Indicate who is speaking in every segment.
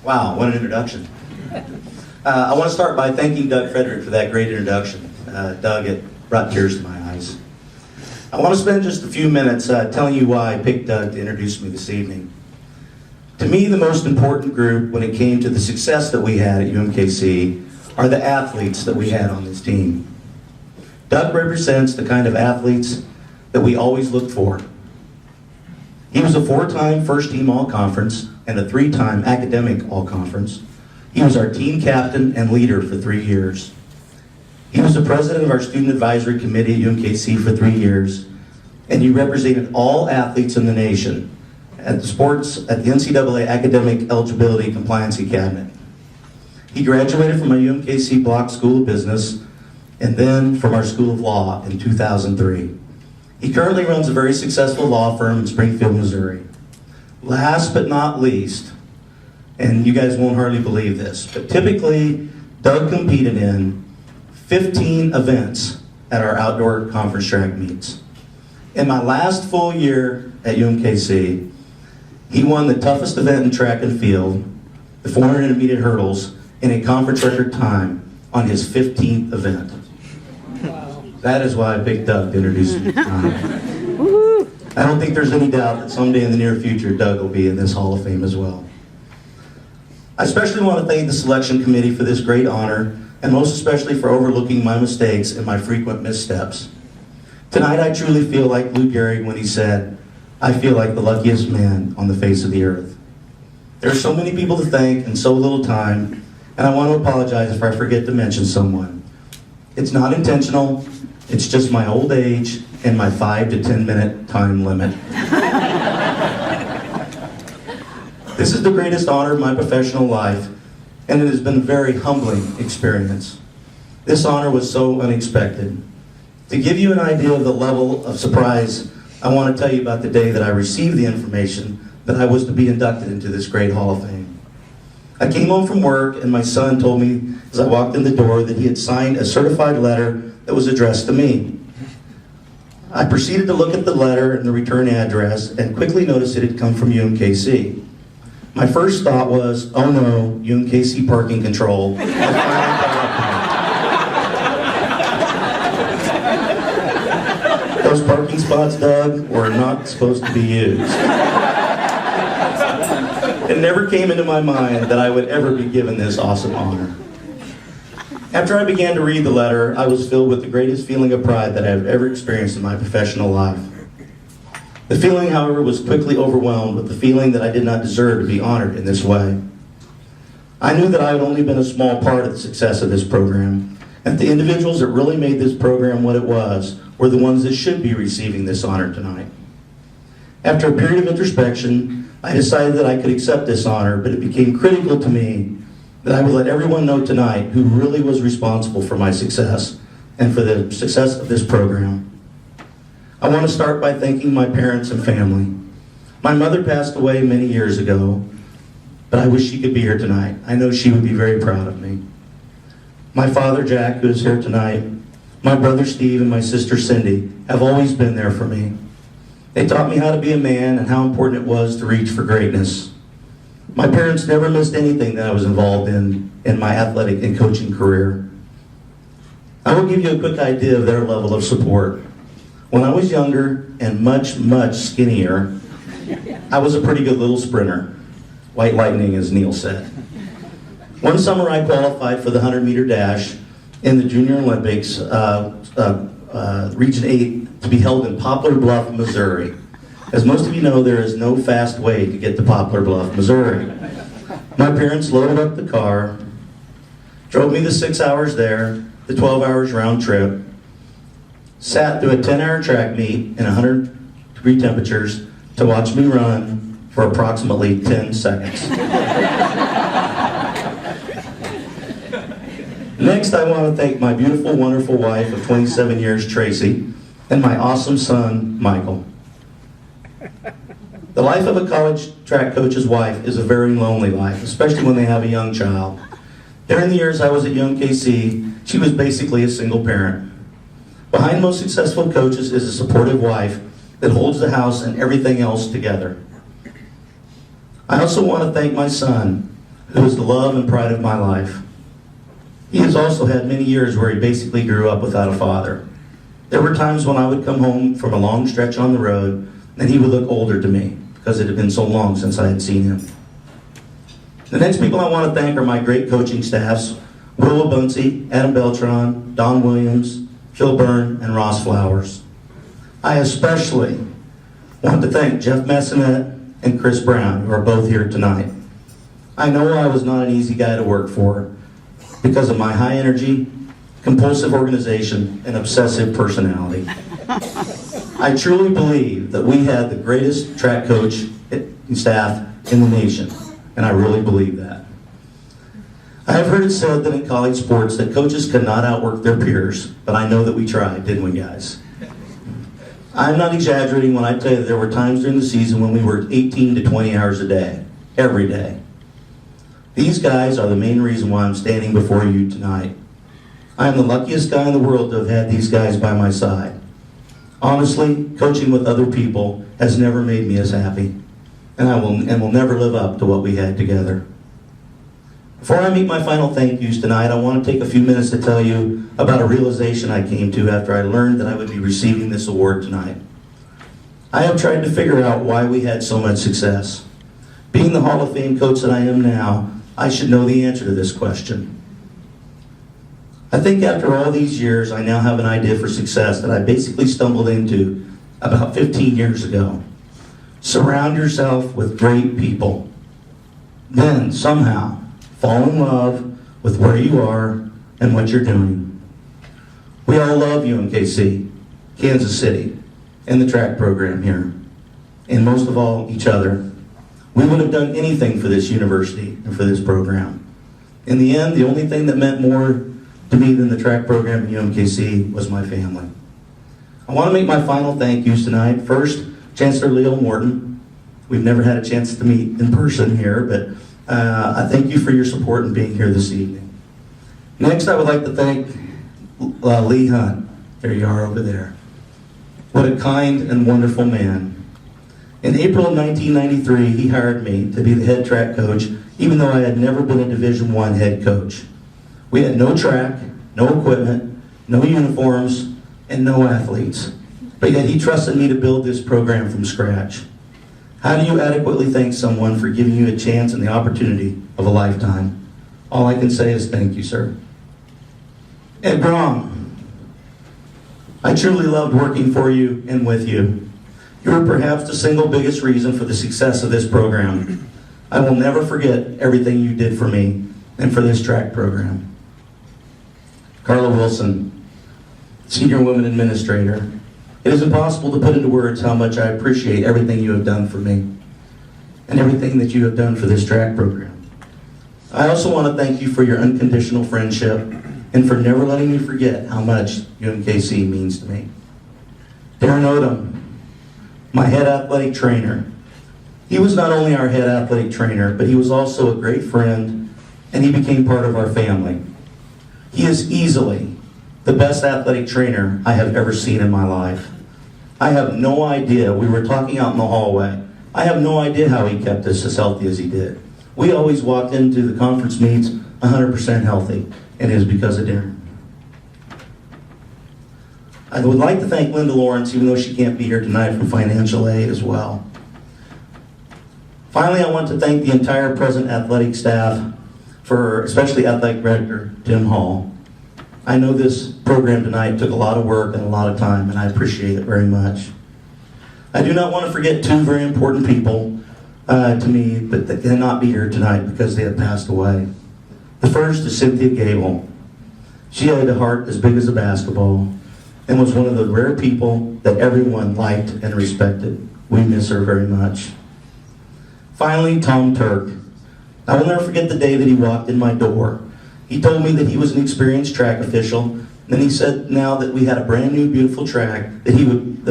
Speaker 1: Wow, what an introduction. I want to start by thanking Doug Frederick for that great introduction. Doug, it brought tears to my eyes. I want to spend just a few minutes telling you why I picked Doug to introduce me this evening. To me, the most important group when it came to the success that we had at UMKC are the athletes that we had on this team. Doug represents the kind of athletes that we always look for. He was a 4-time first-team All-Conference and a 3-time academic All-Conference. He was our team captain and leader for 3 years. He was the president of our student advisory committee at UMKC for 3 years, and he represented all athletes in the nation at the NCAA Academic Eligibility Compliancy Cabinet. He graduated from our UMKC Block School of Business and then from our School of Law in 2003. He currently runs a very successful law firm in Springfield, Missouri. Last but not least, and you guys won't hardly believe this, but typically Doug competed in 15 events at our outdoor conference track meets. In my last full year at UMKC, he won the toughest event in track and field, the 400 intermediate hurdles, in a conference record time on his 15th event. Wow. That is why I picked Doug to introduce him tonight. I don't think there's any doubt that someday in the near future, Doug will be in this Hall of Fame as well. I especially want to thank the selection committee for this great honor, and most especially for overlooking my mistakes and my frequent missteps. Tonight, I truly feel like Lou Gehrig when he said, "I feel like the luckiest man on the face of the earth." There are so many people to thank and so little time, and I want to apologize if I forget to mention someone. It's not intentional, it's just my old age and my 5 to 10 minute time limit. This is the greatest honor of my professional life, and it has been a very humbling experience. This honor was so unexpected. To give you an idea of the level of surprise, I want to tell you about the day that I received the information that I was to be inducted into this great Hall of Fame. I came home from work and my son told me as I walked in the door that he had signed a certified letter that was addressed to me. I proceeded to look at the letter and the return address and quickly noticed it had come from UMKC. My first thought was, oh no, UMKC parking control. Those parking spots, Doug, were not supposed to be used. It never came into my mind that I would ever be given this awesome honor. After I began to read the letter, I was filled with the greatest feeling of pride that I have ever experienced in my professional life. The feeling, however, was quickly overwhelmed with the feeling that I did not deserve to be honored in this way. I knew that I had only been a small part of the success of this program, and the individuals that really made this program what it was were the ones that should be receiving this honor tonight. After a period of introspection, I decided that I could accept this honor, but it became critical to me that I would let everyone know tonight who really was responsible for my success and for the success of this program. I want to start by thanking my parents and family. My mother passed away many years ago, but I wish she could be here tonight. I know she would be very proud of me. My father, Jack, who is here tonight, my brother, Steve, and my sister, Cindy, have always been there for me. They taught me how to be a man and how important it was to reach for greatness. My parents never missed anything that I was involved in my athletic and coaching career. I will give you a quick idea of their level of support. When I was younger and much, much skinnier, I was a pretty good little sprinter. White lightning, as Neil said. One summer I qualified for the 100-meter dash in the Junior Olympics, Region 8, to be held in Poplar Bluff, Missouri. As most of you know, there is no fast way to get to Poplar Bluff, Missouri. My parents loaded up the car, drove me the 6 hours there, the 12 hours round trip, sat through a 10-hour track meet in 100-degree temperatures to watch me run for approximately 10 seconds. Next, I want to thank my beautiful, wonderful wife of 27 years, Tracy, and my awesome son, Michael. The life of a college track coach's wife is a very lonely life, especially when they have a young child. During the years I was at UMKC, she was basically a single parent. Behind most successful coaches is a supportive wife that holds the house and everything else together. I also want to thank my son, who is the love and pride of my life. He has also had many years where he basically grew up without a father. There were times when I would come home from a long stretch on the road and he would look older to me because it had been so long since I had seen him. The next people I want to thank are my great coaching staffs, Will Buncy, Adam Beltran, Don Williams, Phil Byrne, and Ross Flowers. I especially want to thank Jeff Messinet and Chris Brown, who are both here tonight. I know I was not an easy guy to work for because of my high energy, compulsive organization, and obsessive personality. I truly believe that we had the greatest track coach staff in the nation, and I really believe that. I have heard it said that in college sports that coaches cannot outwork their peers, but I know that we tried, didn't we, guys? I'm not exaggerating when I tell you that there were times during the season when we worked 18 to 20 hours a day, every day. These guys are the main reason why I'm standing before you tonight. I am the luckiest guy in the world to have had these guys by my side. Honestly, coaching with other people has never made me as happy, and will never live up to what we had together. Before I make my final thank yous tonight, I want to take a few minutes to tell you about a realization I came to after I learned that I would be receiving this award tonight. I have tried to figure out why we had so much success. Being the Hall of Fame coach that I am now, I should know the answer to this question. I think after all these years, I now have an idea for success that I basically stumbled into about 15 years ago. Surround yourself with great people. Then, somehow, fall in love with where you are and what you're doing. We all love UMKC, Kansas City, and the track program here, and most of all, each other. We would have done anything for this university and for this program. In the end, the only thing that meant more to me than the track program at UMKC was my family. I want to make my final thank yous tonight. First, Chancellor Leo Morton. We've never had a chance to meet in person here, but I thank you for your support in being here this evening. Next, I would like to thank Lee Hunt. There you are over there. What a kind and wonderful man. In April of 1993, he hired me to be the head track coach, even though I had never been a Division I head coach. We had no track, no equipment, no uniforms, and no athletes. But yet he trusted me to build this program from scratch. How do you adequately thank someone for giving you a chance and the opportunity of a lifetime? All I can say is thank you, sir. Ed Grom, I truly loved working for you and with you. You were perhaps the single biggest reason for the success of this program. I will never forget everything you did for me and for this track program. Carla Wilson, Senior Women Administrator. It is impossible to put into words how much I appreciate everything you have done for me and everything that you have done for this track program. I also want to thank you for your unconditional friendship and for never letting me forget how much UMKC means to me. Darren Odom, my head athletic trainer. He was not only our head athletic trainer, but he was also a great friend, and he became part of our family. He is easily the best athletic trainer I have ever seen in my life. I have no idea, we were talking out in the hallway, I have no idea how he kept us as healthy as he did. We always walked into the conference meets 100% healthy, and it is because of Darren. I would like to thank Linda Lawrence, even though she can't be here tonight, from financial aid as well. Finally, I want to thank the entire present athletic staff, especially athletic director Tim Hall. I know this program tonight took a lot of work and a lot of time, and I appreciate it very much. I do not want to forget two very important people to me, but that cannot be here tonight because they have passed away. The first is Cynthia Gable. She had a heart as big as a basketball and was one of the rare people that everyone liked and respected. We miss her very much. Finally, Tom Turk. I will never forget the day that he walked in my door. He told me that he was an experienced track official. Then he said now that we had a brand new beautiful track that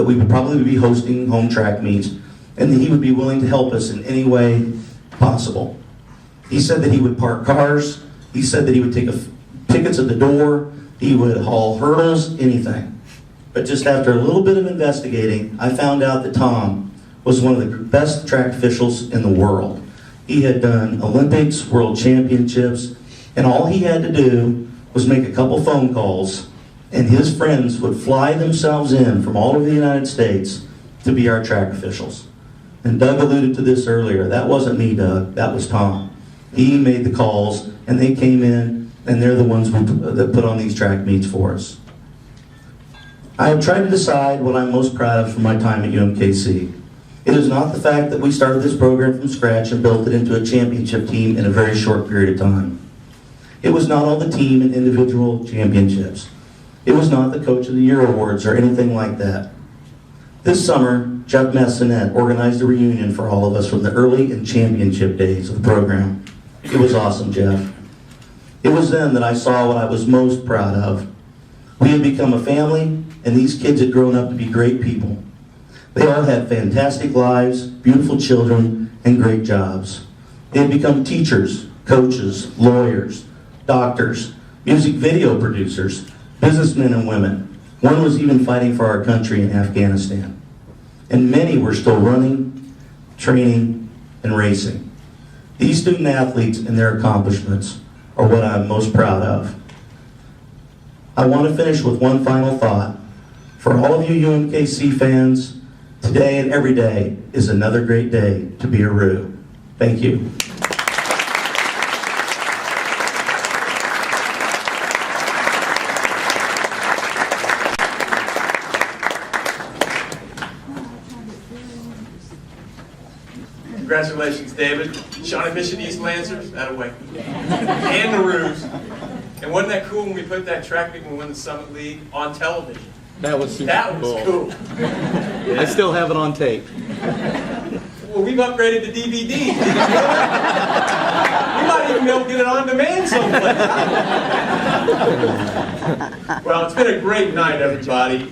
Speaker 1: we would probably be hosting home track meets, and that he would be willing to help us in any way possible. He said that he would park cars. He said that he would take tickets at the door. He would haul hurdles, anything. But just after a little bit of investigating, I found out that Tom was one of the best track officials in the world. He had done Olympics, World Championships, and all he had to do was make a couple phone calls, and his friends would fly themselves in from all over the United States to be our track officials. And Doug alluded to this earlier. That wasn't me, Doug. That was Tom. He made the calls, and they came in, and they're the ones that put on these track meets for us. I have tried to decide what I'm most proud of from my time at UMKC. It is not the fact that we started this program from scratch and built it into a championship team in a very short period of time. It was not all the team and individual championships. It was not the Coach of the Year awards or anything like that. This summer, Jeff Messinet organized a reunion for all of us from the early and championship days of the program. It was awesome, Jeff. It was then that I saw what I was most proud of. We had become a family, and these kids had grown up to be great people. They all had fantastic lives, beautiful children, and great jobs. They had become teachers, coaches, lawyers, doctors, music video producers, businessmen and women. One was even fighting for our country in Afghanistan. And many were still running, training, and racing. These student athletes and their accomplishments are what I'm most proud of. I want to finish with one final thought. For all of you UMKC fans, today and every day is another great day to be a Roo. Thank you.
Speaker 2: Congratulations, David. Shawnee Mission East Lancers, that away. And the Roos. And wasn't that cool when we put that track meet when we won the Summit League on television?
Speaker 3: That was super
Speaker 2: That was cool.
Speaker 3: I still have it on tape.
Speaker 2: Well, we've upgraded to DVD. We might even be able to get it on demand someplace. Well, it's been a great night, everybody.